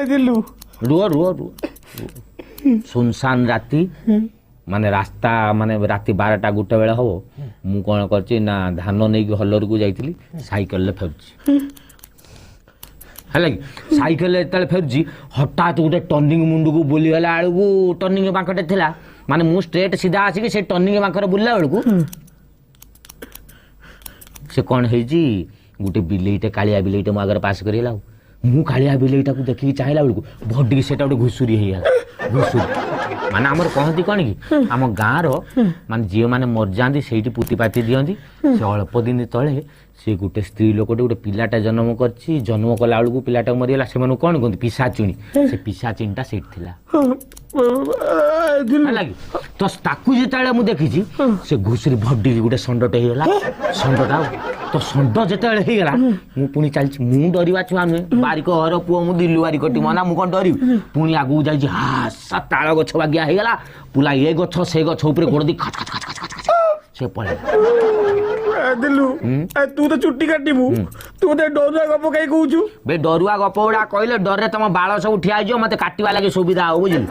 रुह रुह रुह सुनसान राति माने रास्ता माने राति 12टा गोटे बेला हम मु कौन कर ना धान नहीं हलर को जाइली साइकेल फेरुची है साइकेल जो फेरुची हठात गोटे टर्निंग मुंड को बुलीगला बेलू टर्निंग बांकटे थिला माने मु स्ट्रेट सीधा आसिक से टर्निंग बांकर बुलला बेलू से कौन है गोटे बिलेईटे कालिया बिलेईटे मो आगे पास करला मु कालिया बिलेईटा को देखिक चाहला बेलू भड्डी से गोटे घुषुरी होगा घुषुरी माने आमर कहती कौन कि आम गाँव मान झील मैंने मरजाती से पुतिपाति दिखती से अल्प दिन तले सी गोटे स्त्री लोकटे गोटे पिलाटा जन्म कर जन्म कला बेलू पिलाटा मरीगला से कौन कहते पिशाचिणी से पिशाचिणीटा से तो ताकू जिते मुझे देखी से घुषुरी भड्डी गोटे षंडटे होगा षंडटा तो षंड जिते होगा मु पुणी चलती मु डरवा छुआ नुहे बारिक हर पुओ मु दिलु बारिक मना मुझे कौन डर पुणी आगू जा हासा ताल गछ बागिया होगा पुला ये गछ से गछ उपर गोड़ दी खच खच खच खच खच से पड़े दिलु तू तो चुट्टी काटिबू तू तो डरुआ गप कहीं कहूचु बे डरुआ गप गुड़ा कहले डरे तुम बाल सब ठिया मत काटवा लगे सुविधा हो बुझल